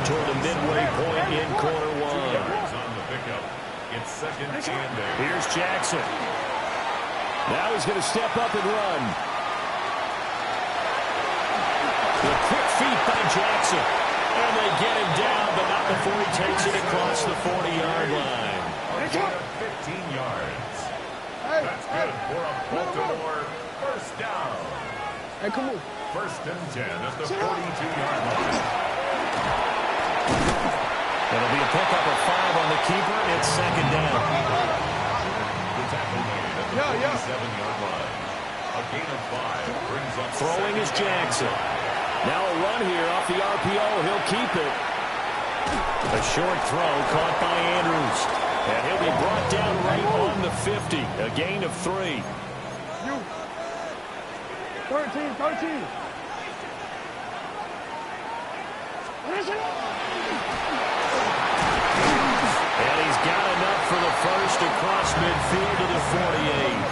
toward the midway point in quarter one. On the pickup. It's second and 8. Here's Jackson. Now he's going to step up and run. The quick feet by Jackson. And they get him down, but not before he takes it across the 40-yard line. 15 yards. That's good for a Baltimore first down. Hey, come on. First and 10 at the 42-yard line. It'll be a pickup of 5 on the keeper, and it's second down. The tackle made at the 47-yard line. A gain of 5 brings up throwing is Jackson. Now a run here off the RPO. He'll keep it. A short throw caught by Andrews. And he'll be brought down right on the 50. A gain of 3. 13. And he's got enough for the first across midfield to the 48.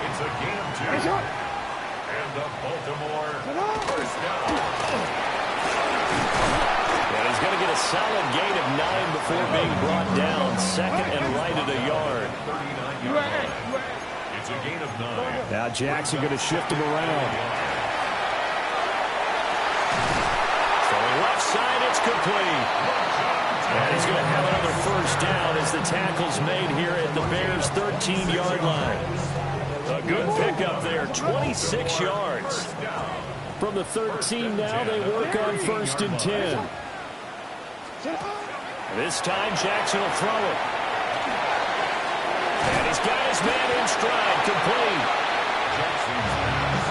It's a gain of 2. And the Baltimore first down. And he's going to get a solid gain of 9 before being brought down. Second and right at a yard. 39-yard line. It's a gain of 9. Now Jackson going to shift him around. Throwing left side, it's complete. And he's going to have another first down as the tackle's made here at the Bears' 13-yard line. A good pickup there, 26 yards. From the 13 now, they work on first and 10. This time, Jackson will throw it. And he's got his man in stride, complete.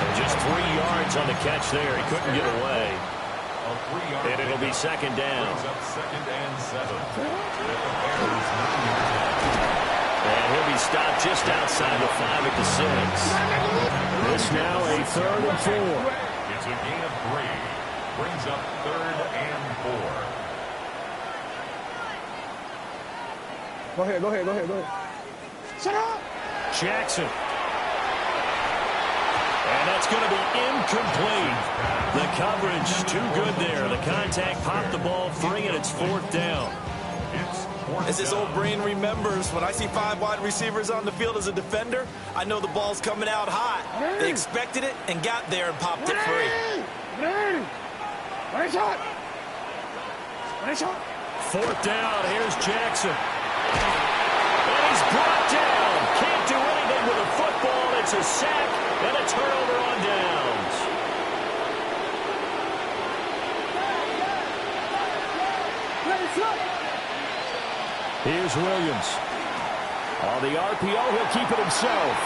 And just 3 yards on the catch there. He couldn't get away. And it'll be second down. Second and 7. And he'll be stopped just outside the 5 at the 6. This now a 3rd and 4. It's a gain of 3. Brings up 3rd and 4. Go ahead. Shut up! Jackson. And that's going to be incomplete. The coverage too good there. The contact popped the ball free, and it's 4th down. As his old brain remembers, when I see 5 wide receivers on the field as a defender, I know the ball's coming out hot. They expected it and got there and popped it free. Nice shot. 4th down. Here's Jackson. And he's brought down. Can't do anything with a football. It's a sack and a turnover on downs. Here's Williams. On the RPO, he'll keep it himself.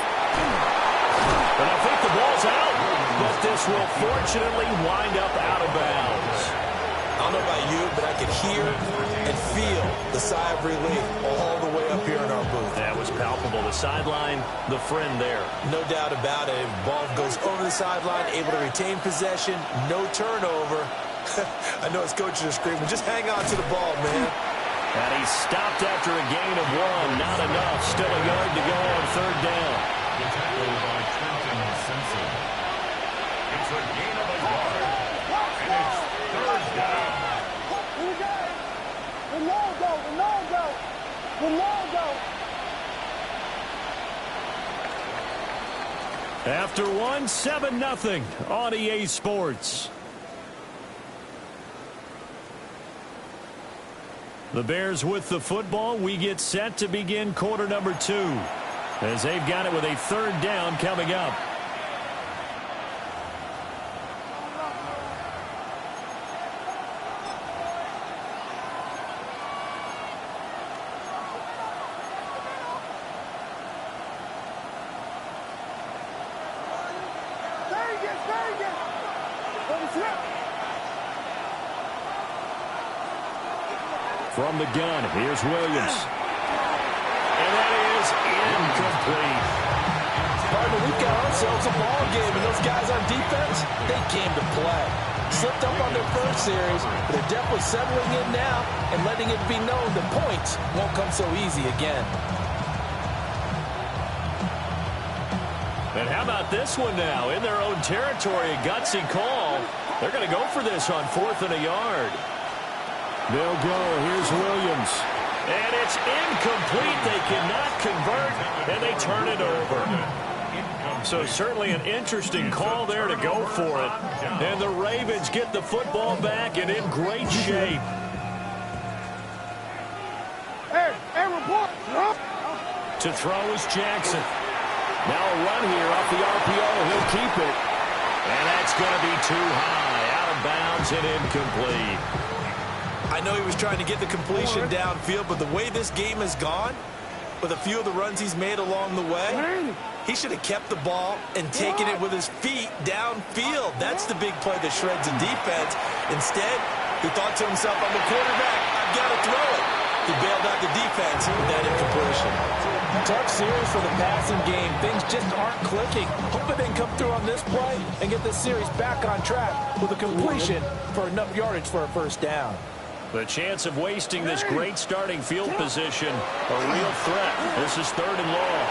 And I think the ball's out, but this will fortunately wind up out of bounds. I don't know about you, but I could hear and feel the sigh of relief all the way up here in our booth. That was palpable. The sideline, the friend there. No doubt about it. Ball goes over the sideline, able to retain possession, no turnover. I know his coaches are screaming, just hang on to the ball, man. And he's stopped after a gain of 1. Not enough. Still a yard to go on 3rd down. The tackle by Trenton Simpson. It's a gain of a yard. And it's 3rd down. After 1, 7-0 on EA Sports. The Bears with the football. We get set to begin quarter number 2 as they've got it with a 3rd down coming up. From the gun, here's Williams. And that is incomplete. Partner, we've got ourselves a ball game, and those guys on defense, they came to play. Slipped up on their first series, but they're definitely settling in now and letting it be known the points won't come so easy again. And how about this one now? In their own territory, a gutsy call. They're going to go for this on 4th and a yard. They'll go. Here's Williams. And it's incomplete. They cannot convert, and they turn it over. So certainly an interesting call there to go for it. And the Ravens get the football back and in great shape. Hey, report. To throw is Jackson. Now a run here off the RPO. He'll keep it. And that's going to be too high. Out of bounds and incomplete. I know he was trying to get the completion downfield, but the way this game has gone, with a few of the runs he's made along the way, he should have kept the ball and taken it with his feet downfield. That's the big play that shreds the defense. Instead, he thought to himself, I'm a quarterback, I've got to throw it. He bailed out the defense with that incompletion. Tough series for the passing game. Things just aren't clicking. Hoping they can come through on this play and get this series back on track with a completion for enough yardage for a first down. The chance of wasting this great starting field position, a real threat. This is 3rd and long.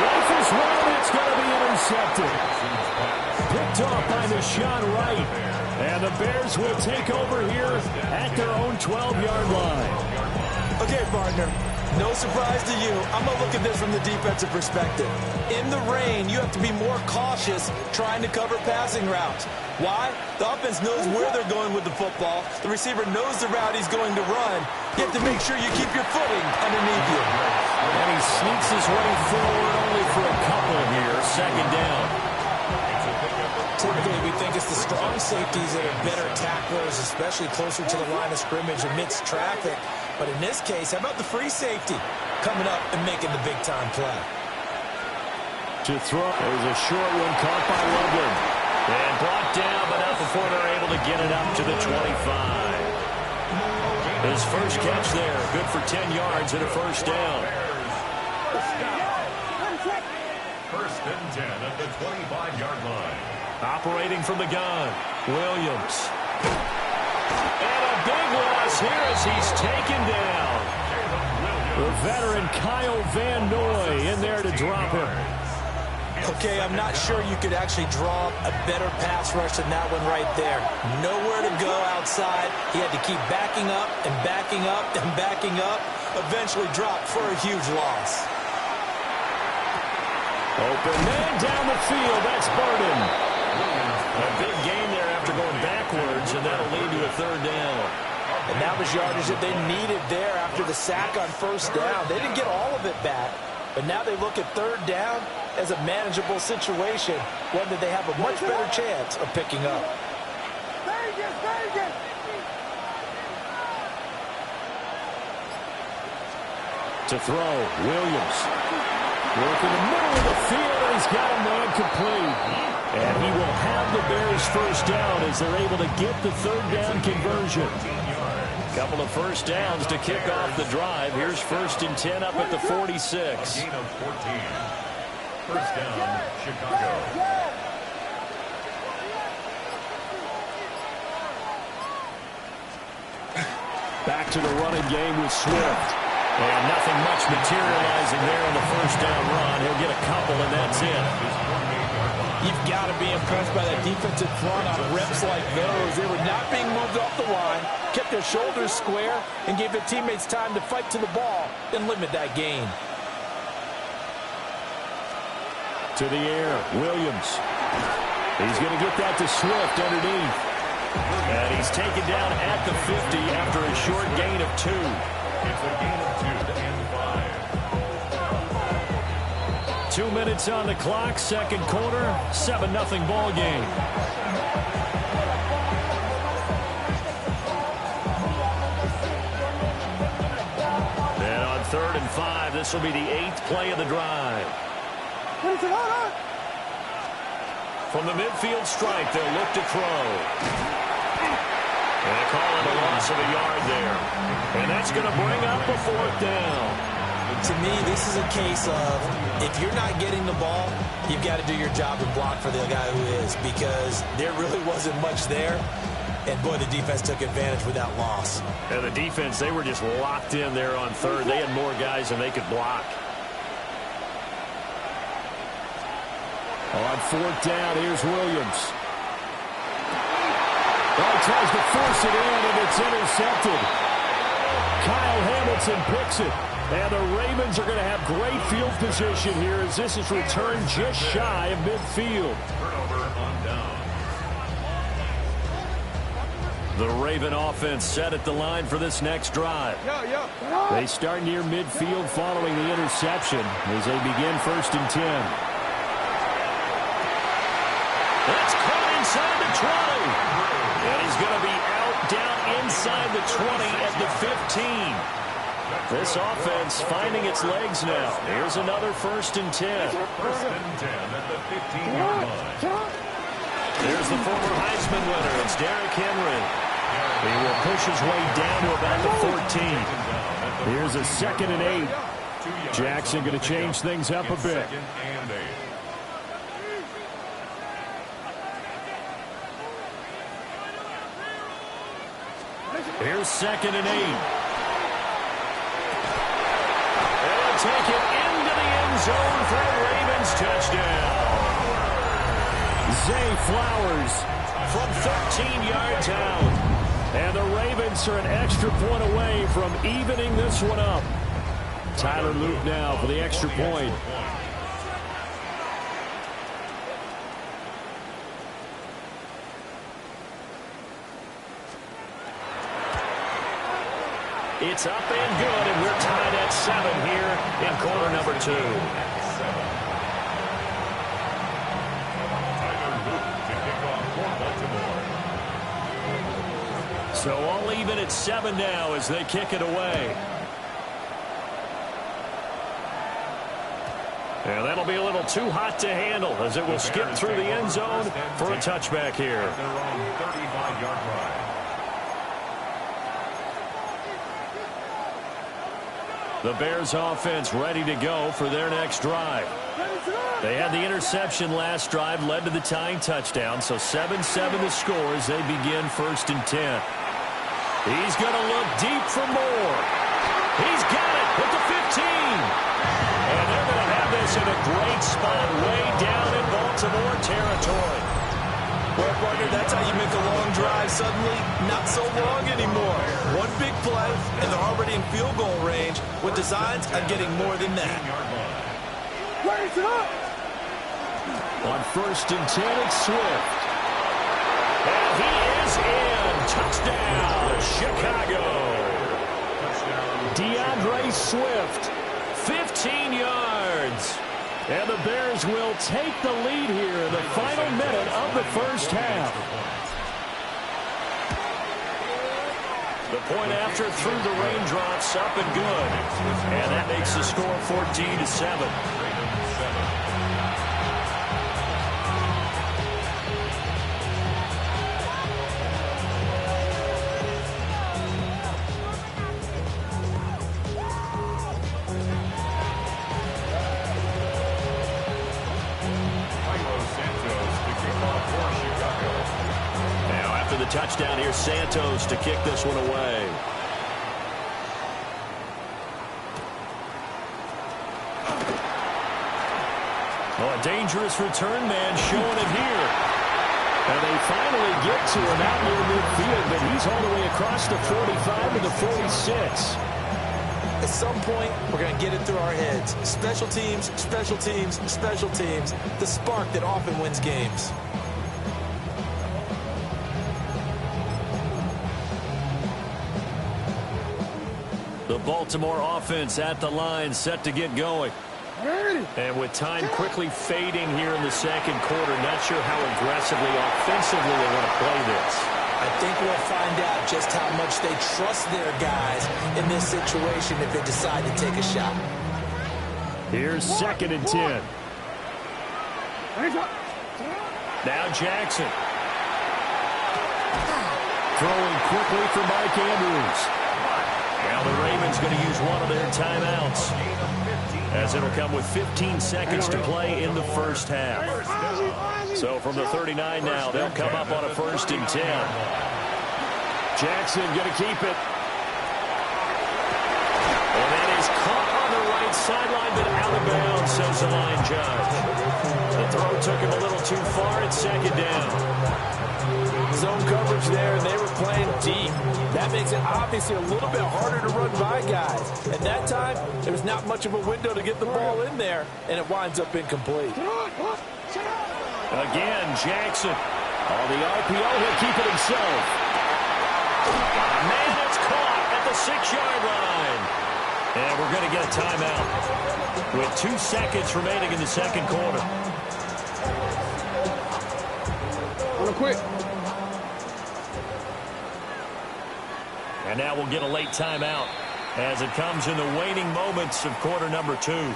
Rifles one, it's going to be intercepted. Picked off by Deshaun Wright. And the Bears will take over here at their own 12-yard line. Okay, partner. No surprise to you. I'm going to look at this from the defensive perspective. In the rain, you have to be more cautious trying to cover passing routes. Why? The offense knows where they're going with the football. The receiver knows the route he's going to run. You have to make sure you keep your footing underneath you. And he sneaks his way forward only for a couple here. 2nd down. Typically, we think it's the strong safeties that are better tacklers, especially closer to the line of scrimmage amidst traffic. But in this case, how about the free safety coming up and making the big-time play? To throw. There's a short one caught by Loveland. And brought down, but not before they're able to get it up to the 25. His first catch there, good for 10 yards and a first down. 1st and 10 at the 25-yard line. Operating from the gun, Williams. And a big loss here as he's taken down. The veteran Kyle Van Noy in there to drop him. Okay, I'm not sure you could actually draw a better pass rush than that one right there. Nowhere to go outside. He had to keep backing up and backing up and backing up. Eventually dropped for a huge loss. Open man down the field. That's Burden. A big gain there after going backwards, and that'll lead to a 3rd down. And that was yardage that they needed there after the sack on 1st down. They didn't get all of it back, but now they look at 3rd down as a manageable situation, one that they have a much better chance of picking up. To throw, Williams. Work in the middle of the field, and he's got a man complete. And he will have the Bears first down as they're able to get the 3rd down conversion. Couple of first downs to kick off the drive. Here's 1st and 10 up at the 46. Gain of 14. First down, Chicago. Back to the running game with Swift. And nothing much materializing there on the first down run. He'll get a couple, and that's it. You've got to be impressed by that defensive front on reps like those. They were not being moved off the line, kept their shoulders square, and gave their teammates time to fight to the ball and limit that gain. To the air, Williams. He's going to get that to Swift underneath. And he's taken down at the 50 after a short gain of 2. It's a gain of 2 and 5. 2 minutes on the clock, 2nd quarter, 7-0 ball game. And on 3rd and 5, this will be the 8th play of the drive. From the midfield strike, they'll look to throw. And they call it a loss of a yard there. And that's going to bring up a 4th down. To me, this is a case of if you're not getting the ball, you've got to do your job and block for the guy who is, because there really wasn't much there. And, boy, the defense took advantage with that loss. And the defense, they were just locked in there on 3rd. They had more guys than they could block. On 4th down, here's Williams. Oh, tries to force it in, and it's intercepted. Kyle Hamilton picks it. And the Ravens are going to have great field position here as this is returned just shy of midfield. Turnover on down. The Raven offense set at the line for this next drive. They start near midfield following the interception as they begin 1st and 10. That's caught inside the 20. And he's going to be out down inside the 20 at the 15. This offense finding its legs now. Here's another 1st and 10. 1st and 10 at the 15-yard line. There's the former Heisman winner. It's Derrick Henry. He will push his way down to about the 14. Here's a 2nd and 8. Jackson going to change things up a bit. 2nd and 8. Here's 2nd and 8. They'll take it into the end zone for a Ravens touchdown. Zay Flowers from 13 yards out. And the Ravens are an extra point away from evening this one up. Tyler Luke now for the extra point. It's up and good, and we're tied at 7 here in quarter number 2. So all even at 7 now as they kick it away. And that'll be a little too hot to handle as it will skip through the end zone for a touchback here. Their own 35-yard line. The Bears offense ready to go for their next drive. They had the interception last drive, led to the tying touchdown, so 7-7 the score as they begin 1st and 10. He's going to look deep for more. He's got it at the 15. And they're going to have this in a great spot way down in Baltimore territory. Well, partner, that's how you make a long drive suddenly not so long anymore. One big play, and they're already in field goal range with designs on getting more than that. On 1st and 10, it's Swift. And he is in. Touchdown, Chicago. DeAndre Swift, 15 yards. And the Bears will take the lead here in the final minute of the first half. The point after through the raindrops, up and good. And that makes the score 14-7. Touchdown here, Santos to kick this one away. Oh, a dangerous return man showing it here. And they finally get to him out near midfield, but he's all the way across the 45 to the 46. At some point, we're going to get it through our heads. Special teams, special teams, special teams. The spark that often wins games. The Baltimore offense at the line, set to get going. And with time quickly fading here in the second quarter, not sure how aggressively, offensively they want to play this. I think we'll find out just how much they trust their guys in this situation if they decide to take a shot. Here's 2nd and 10. Now Jackson. Throwing quickly for Mike Andrews. Now the Ravens going to use one of their timeouts as it'll come with 15 seconds to play in the first half. So from the 39 now, they'll come up on a 1st and 10. Jackson going to keep it. And that is caught on the right sideline, but out of bounds, says the line judge. The throw took him a little too far. It's second down. Zone coverage there, and they were playing deep. That makes it obviously a little bit harder to run by guys. At that time, there was not much of a window to get the ball in there, and it winds up incomplete. Again, Jackson. On the RPO, he'll keep it himself. Man, it's caught at the 6-yard line. And we're going to get a timeout with 2 seconds remaining in the second quarter. Real quick. And now we'll get a late timeout as it comes in the waning moments of quarter number 2.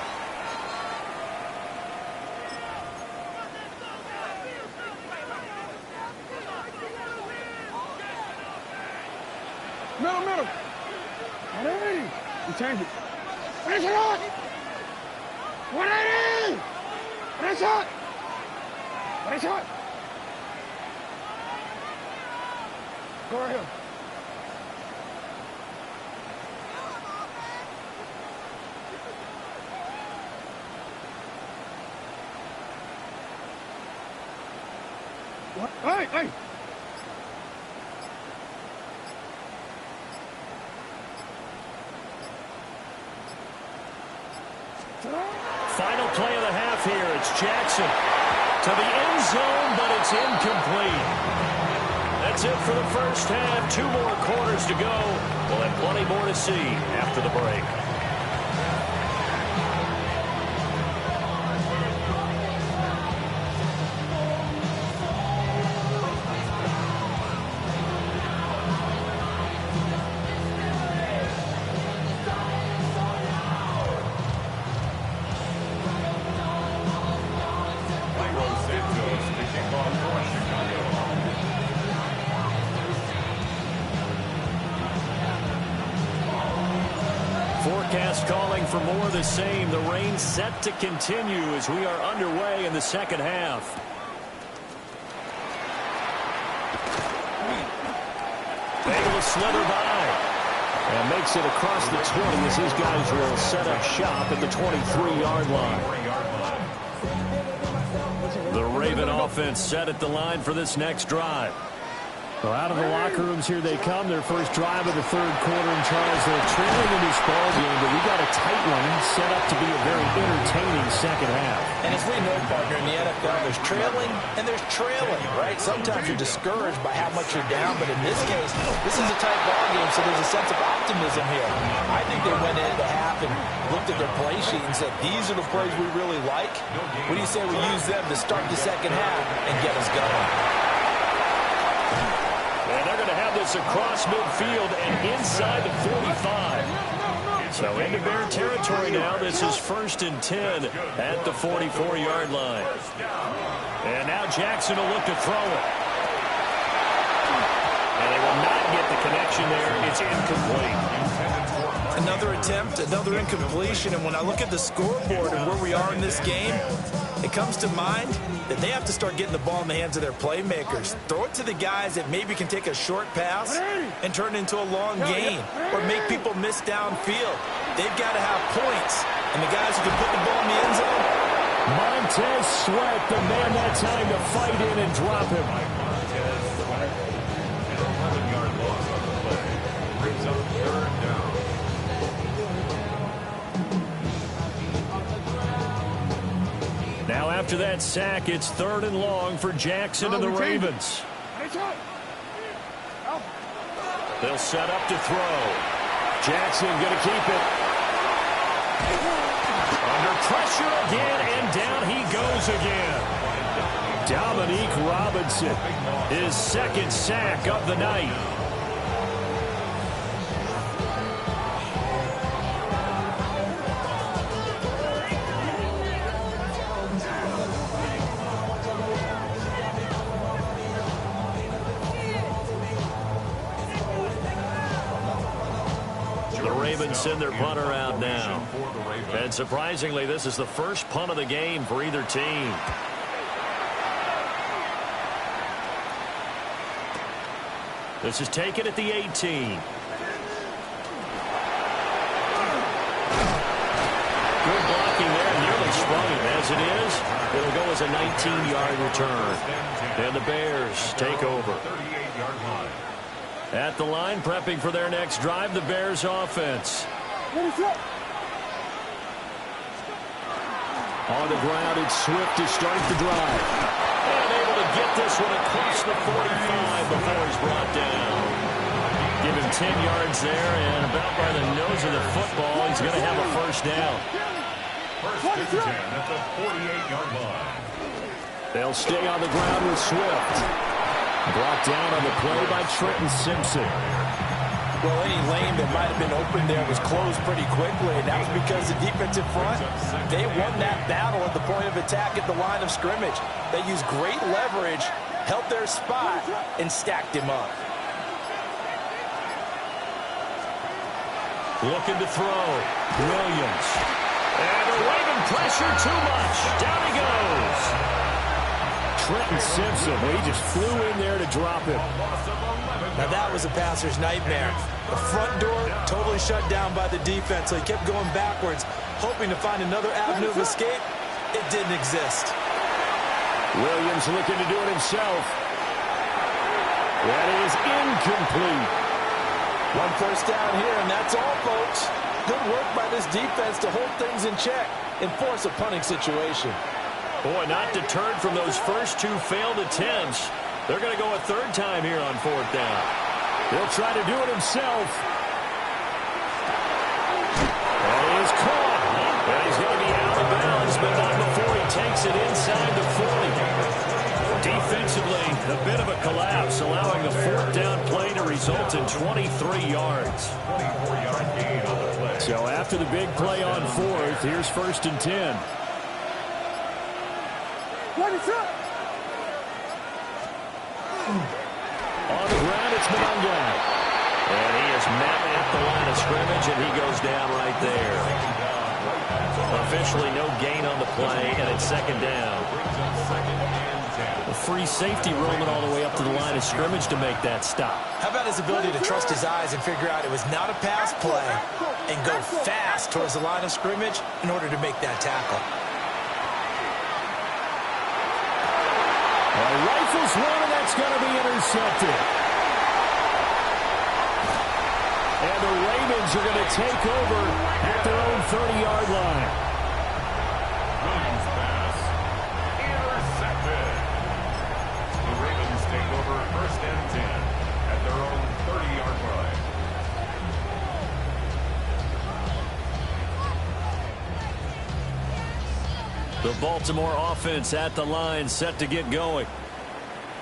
Middle. Hey, you change it. What is it on? 180! What is it? What is it? Go right here. What? Hey! Final play of the half here. It's Jackson to the end zone, but it's incomplete. That's it for the first half. 2 more quarters to go. We'll have plenty more to see after the break. Forecast calling for more of the same. The rain set to continue as we are underway in the second half. Able to slither by. And makes it across the 20 as these guys will set up shop at the 23-yard line. The Raven offense set at the line for this next drive. Well, out of the locker rooms here they come. Their first drive of the third quarter. And Charles, they're trailing in this ball game, but we got a tight one set up to be a very entertaining second half. And as we know, partner, in the NFL, there's trailing and there's trailing, right? Sometimes you're discouraged by how much you're down, but in this case, this is a tight ball game, so there's a sense of optimism here. I think they went into half and looked at their play sheet and said, these are the plays we really like. What do you say we use them to start the second half and get us going? And they're going to have this across midfield and inside the 45. So into Bear territory now. This is 1st and 10 at the 44-yard line. And now Jackson will look to throw it. And they will not get the connection there. It's incomplete. Another attempt, another incompletion. And when I look at the scoreboard and where we are in this game, it comes to mind that they have to start getting the ball in the hands of their playmakers. Throw it to the guys that maybe can take a short pass and turn it into a long gain or make people miss downfield. They've got to have points. And the guys who can put the ball in the end zone. Montez Sweat, the man that time to fight in and drop him. Montez Sweat, an 11-yard loss on the play. Brings up 3rd down. Now after that sack, it's 3rd and long for Jackson and the Ravens. They'll set up to throw. Jackson going to keep it. Under pressure again, and down he goes again. Dominique Robinson, his 2nd sack of the night. Send their punter out now. And surprisingly, this is the first punt of the game for either team. This is taken at the 18. as it is. It'll go as a 19-yard return. And the Bears take over. At the line, prepping for their next drive, the Bears offense. On the ground, it's Swift to start the drive. And able to get this one across the 45 before he's brought down. Give him 10 yards there, and about by the nose of the football, he's going to have a first down. First and 10 at the 48-yard line. They'll stay on the ground with Swift. Brought down on the play by Trenton Simpson. Well, any lane that might have been open there was closed pretty quickly, and that was because the defensive front, they won that battle at the point of attack at the line of scrimmage. They used great leverage, held their spot, and stacked him up. Looking to throw. Williams. And they're waving pressure too much. Down he goes. Trenton Simpson, he just flew in there to drop him. Now that was a passer's nightmare. The front door totally shut down by the defense, so he kept going backwards, hoping to find another avenue of escape. It didn't exist. Williams looking to do it himself. That is incomplete. One first down here, and that's all, folks. Good work by this defense to hold things in check and force a punting situation. Boy, not deterred from those first two failed attempts. They're going to go a third time here on fourth down. He'll try to do it himself. And he is caught. And he's going to be out of bounds, but not before he takes it inside the 40. Defensively, a bit of a collapse, allowing the fourth down play to result in 23 yards. 24-yard gain on the play. So after the big play on fourth, here's first and 10. On the ground, it's Madden. And he is met at the line of scrimmage, and he goes down right there. Officially no gain on the play, and it's second down. A free safety rolling all the way up to the line of scrimmage to make that stop. How about his ability to trust his eyes and figure out it was not a pass play and go fast towards the line of scrimmage in order to make that tackle. Rifles one, and that's going to be intercepted. And the Ravens are going to take over at their own 30-yard line. Williams pass. Intercepted. The Ravens take over first and 10 at their own 30-yard line. The Baltimore offense at the line, set to get going.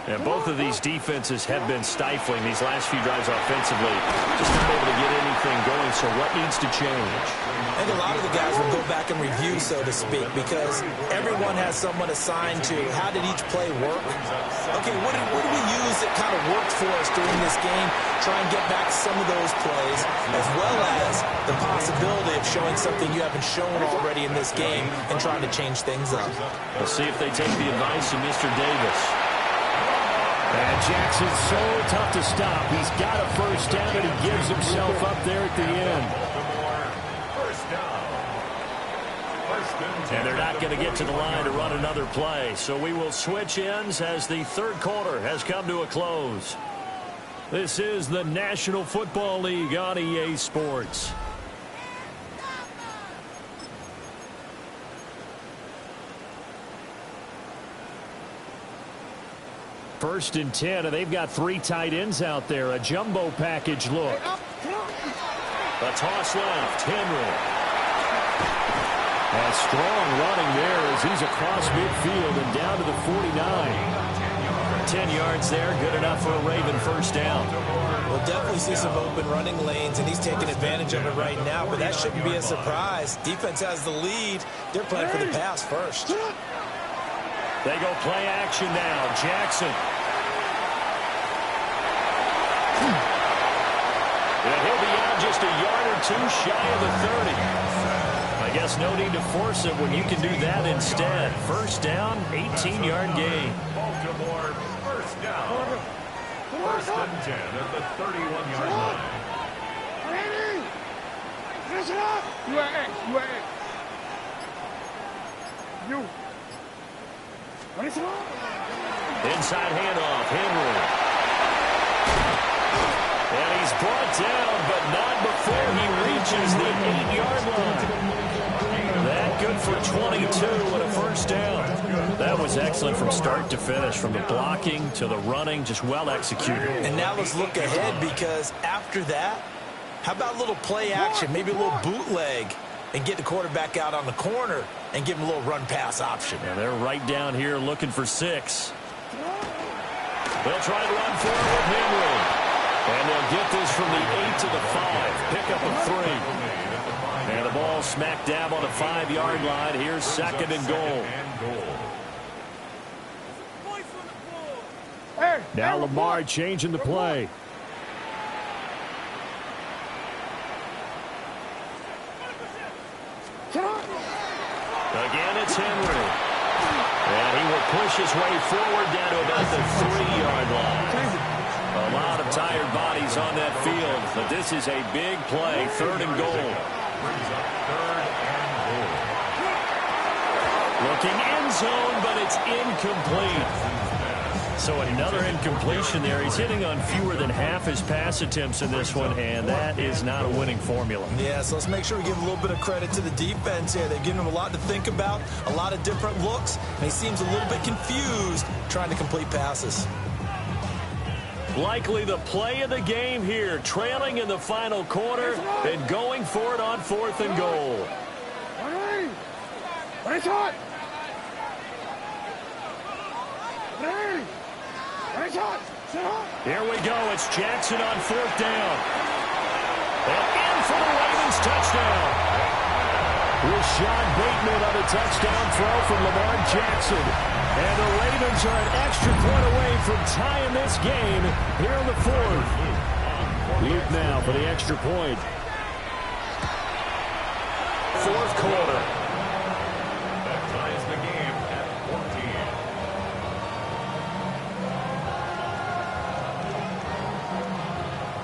And both of these defenses have been stifling these last few drives offensively. Just not able to get anything going, so what needs to change? I think a lot of the guys will go back and review, so to speak, because everyone has someone assigned to how did each play work. Okay, what did we use that kind of worked for us during this game? Try and get back some of those plays, as well as the possibility of showing something you haven't shown already in this game and trying to change things up. We'll see if they take the advice of Mr. Davis. And Jackson's so tough to stop. He's got a first down, and he gives himself up there at the end. And they're not going to get to the line to run another play. So we will switch ends as the third quarter has come to a close. This is the National Football League on EA Sports. First and 10, and they've got three tight ends out there. A jumbo package look. A toss left. Henry. A strong running there as he's across midfield and down to the 49. 10 yards there, good enough for a Raven first down. We'll definitely see some open running lanes, and he's taking advantage of it right now, but that shouldn't be a surprise. Defense has the lead. They're playing for the pass first. They go play action now. Jackson. And he'll be out just a yard or two shy of the 30. I guess no need to force it when you can do that instead. First down, 18-yard gain. Baltimore first down. First and 10 at the 31-yard line. You are X. You. Inside handoff, Henry. And he's brought down, but not before he reaches the 8-yard line. That good for 22 and a first down. That was excellent from start to finish, from the blocking to the running, just well executed. And now let's look ahead, because after that, how about a little play action, maybe a little bootleg, and get the quarterback out on the corner and give him a little run-pass option. And they're right down here looking for 6. They'll try to run for it with Henry. And they'll get this from the 8 to the 5. Pick up a 3. And the ball smack dab on the 5-yard line. Here's second and goal. Now Lamar changing the play. Again, it's Henry. And he will push his way forward down to about the 3-yard line. A lot of tired bodies on that field, but this is a big play, 3rd and goal. Looking end zone, but it's incomplete. So another incompletion there. He's hitting on fewer than half his pass attempts in this one, and that is not a winning formula. Yeah, so let's make sure we give a little bit of credit to the defense here. They've given him a lot to think about, a lot of different looks, and he seems a little bit confused trying to complete passes. Likely the play of the game here, trailing in the final quarter and going for it on 4th and goal. Here we go. It's Jackson on 4th down. And in for the Ravens touchdown. Rashad Bateman on a touchdown throw from Lamar Jackson. And the Ravens are an extra point away from tying this game here in the 4th. Lead now for the extra point. 4th quarter. That ties the game at 14.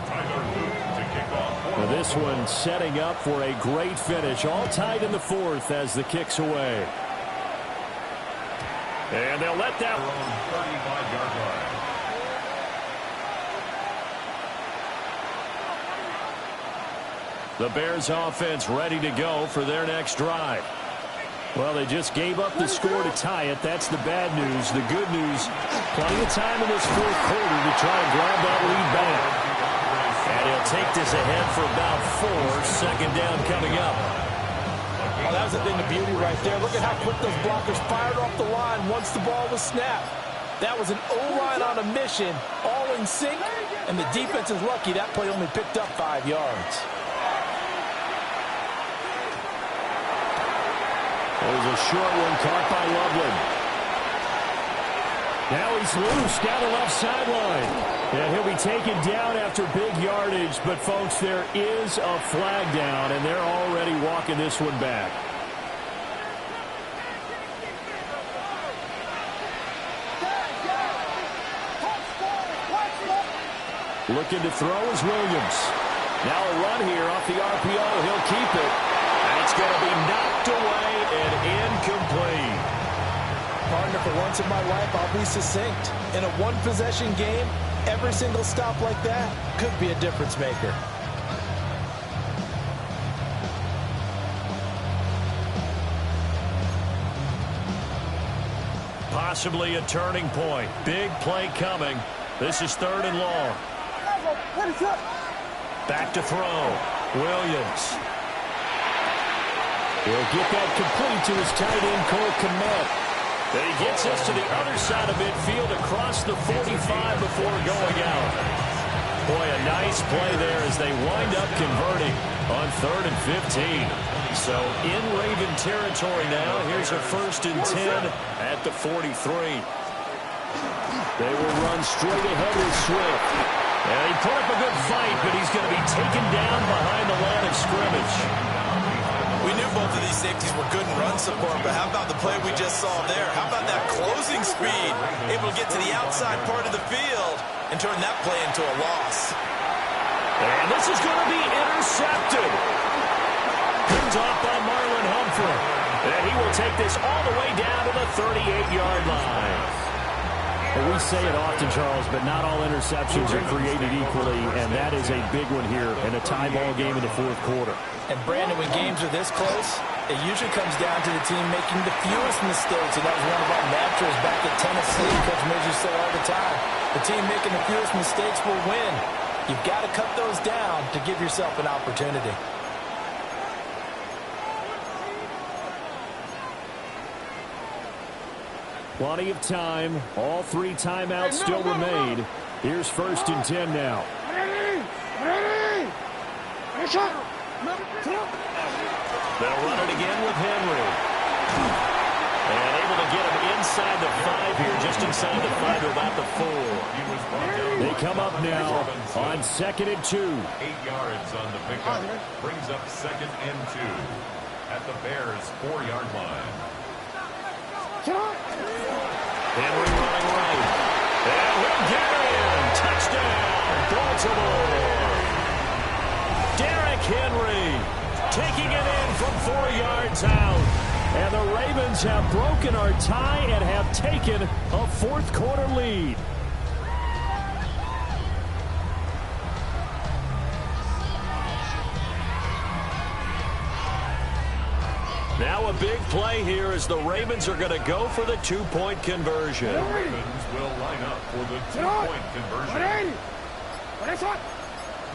Tyler Luke to kick off. Now this one setting up for a great finish. All tied in the 4th as the kick's away. And they'll let that Own 35-yard line. The Bears offense ready to go for their next drive. Well, they just gave up the score to tie it. That's the bad news. The good news, plenty of time in this 4th quarter to try and grab that lead back. And he'll take this ahead for about 4. Second down coming up. Oh, that was a thing of beauty right there. Look at how quick those blockers fired off the line once the ball was snapped. That was an O-line on a mission, all in sync, and the defense is lucky that play only picked up 5 yards. There's a short one caught by Loveland. Now he's loose down the left sideline. And he'll be taken down after big yardage. But, folks, there is a flag down, and they're already walking this one back. Looking to throw is Williams. Now a run here off the RPO. He'll keep it. And it's going to be knocked away and incomplete. Partner, for once in my life, I'll be succinct. In a one-possession game, every single stop like that could be a difference maker. Possibly a turning point. Big play coming. This is 3rd and long. Back to throw. Williams. He'll get that complete to his tight end, Cole Kmet. Then he gets us to the other side of midfield across the 45 before going out. Boy, a nice play there as they wind up converting on 3rd and 15. So in Raven territory now. Here's a 1st and 10 at the 43. They will run straight ahead with Swift. And he put up a good fight, but he's going to be taken down behind the line of scrimmage. We knew both of these safeties were good in run support, but how about the play we just saw there? How about that closing speed? Able to get to the outside part of the field and turn that play into a loss. And this is going to be intercepted. Picked off by Marlon Humphrey. And he will take this all the way down to the 38-yard line. Well, we say it often, Charles, but not all interceptions are created equally, and that is a big one here in a tie ball game in the fourth quarter. And, Brandon, when games are this close, it usually comes down to the team making the fewest mistakes, and that was one of our mantras back at Tennessee. Coach Mills used to say all the time, the team making the fewest mistakes will win. You've got to cut those down to give yourself an opportunity. Plenty of time. All 3 timeouts still remain. Here's 1st and 10 now. They'll run it again with Henry. And able to get him inside the 5 here, just inside the 5 to about the 4. They come up now on 2nd and 2. 8 yards on the pickup. Brings up 2nd and 2 at the Bears' 4-yard line. Henry running right. And we'll get in. Touchdown, Baltimore. Derrick Henry taking it in from 4 yards out. And the Ravens have broken our tie and have taken a fourth-quarter lead. Now a big play here as the Ravens are going to go for the 2-point conversion. The Ravens will line up for the 2-point conversion.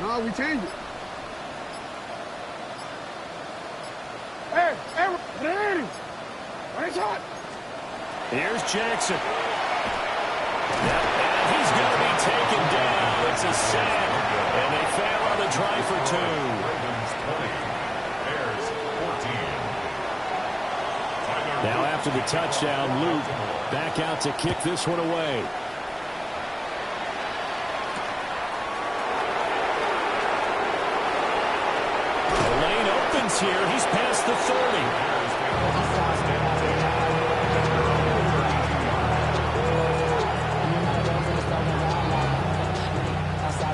No, we changed it. Here's Jackson. Yep, and he's going to be taken down. It's a sack, and they fail on the try for 2. Ravens 20, Bears 14. Now after the touchdown, Luke back out to kick this one away. The lane opens here. He's past the 30.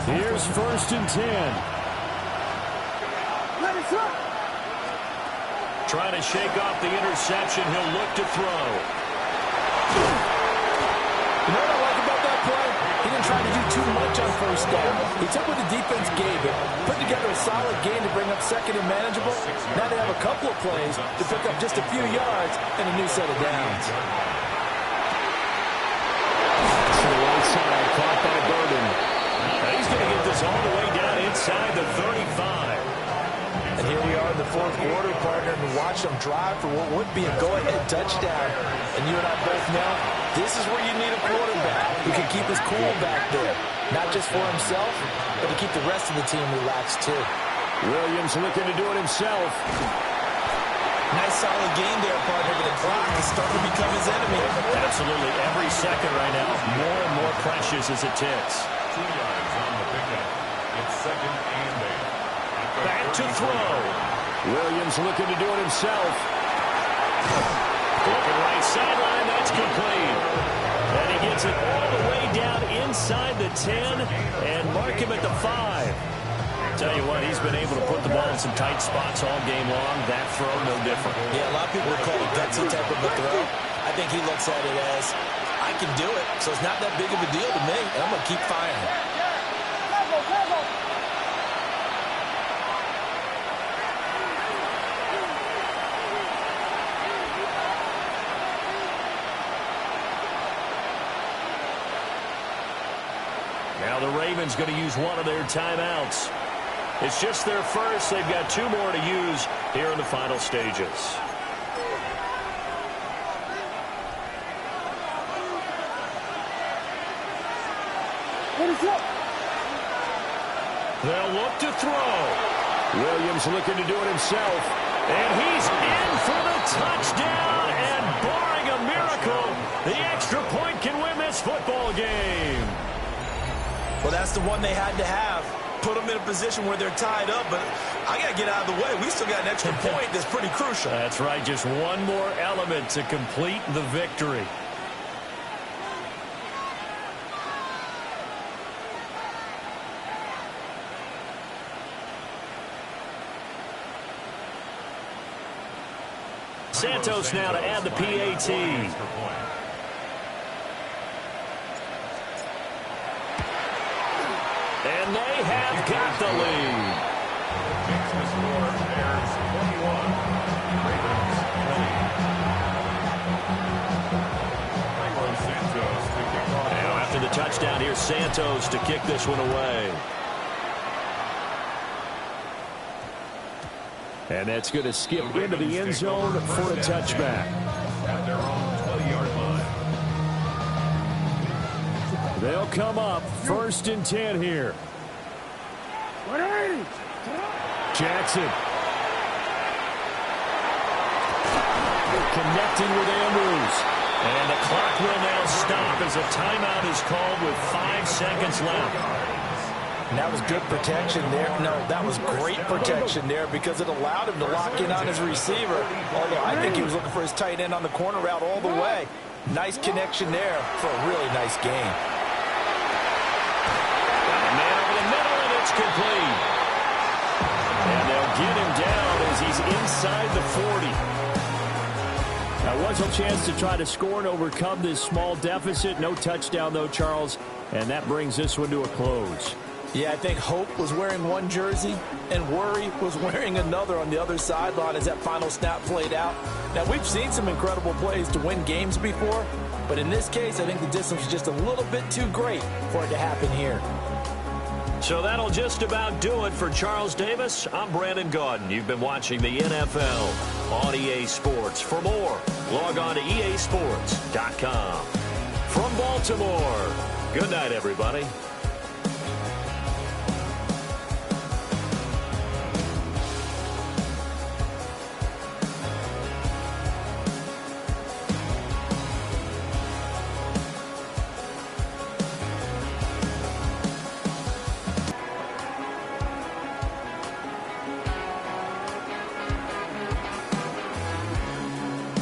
Here's 1st and 10. Trying to shake off the interception. He'll look to throw. You know what I like about that play? He didn't try to do too much on 1st down. He took what the defense gave him, put together a solid game to bring up 2nd and manageable. Now they have a couple of plays to pick up just a few yards and a new set of downs. To the right side, caught by Burden. He's going to get this all the way down inside the 35. And here we are in the fourth quarter, partner, and watch them drive for what would be a go-ahead touchdown. And you and I both know this is where you need a quarterback who can keep his cool back there. Not just for himself, but to keep the rest of the team relaxed too. Williams looking to do it himself. Nice solid game there, partner, but the clock is starting to become his enemy. Absolutely. Every second right now, more and more precious as it ticks. 2 yards on the pickup. It's 2nd and 8. Back to throw. Williams looking to do it himself. Looking right sideline, that's complete. And he gets it all the way down inside the 10 and mark him at the 5. Tell you what, he's been able to put the ball in some tight spots all game long. That throw, no different. Yeah, a lot of people would call it a gutsy type of a throw. I think he looks at it as, I can do it, so it's not that big of a deal to me, and I'm going to keep firing. Now the Ravens going to use one of their timeouts. It's just their first. They've got 2 more to use here in the final stages. They'll look to throw. Williams looking to do it himself. And he's in for the touchdown. And barring a miracle, the extra point can win this football game. Well, that's the one they had to have. Put them in a position where they're tied up, but I got to get out of the way. We still got an extra point that's pretty crucial. That's right, just one more element to complete the victory. Santos now to add the PAT. And they have got the lead. Makes the score Bears 21. Ravens 20. Santos to kick off. Now after the touchdown, here's Santos to kick this one away. And that's going to skip into the end zone for a touchback. At their own 20-yard line. They'll come up 1st and 10 here. Jackson. Connecting with Andrews. And the clock will now stop as a timeout is called with 5 seconds left. And that was good protection there. No, that was great protection there because it allowed him to lock in on his receiver. Although I think he was looking for his tight end on the corner route all the way. Nice connection there for a really nice game. Man over the middle, and it's complete. And they'll get him down as he's inside the 40. Now was a chance to try to score and overcome this small deficit. No touchdown, though, Charles. And that brings this one to a close. Yeah, I think Hope was wearing one jersey and Worry was wearing another on the other sideline as that final snap played out. Now, we've seen some incredible plays to win games before, but in this case, I think the distance was just a little bit too great for it to happen here. So that'll just about do it for Charles Davis. I'm Brandon Gaudin. You've been watching the NFL on EA Sports. For more, log on to easports.com. From Baltimore, good night, everybody.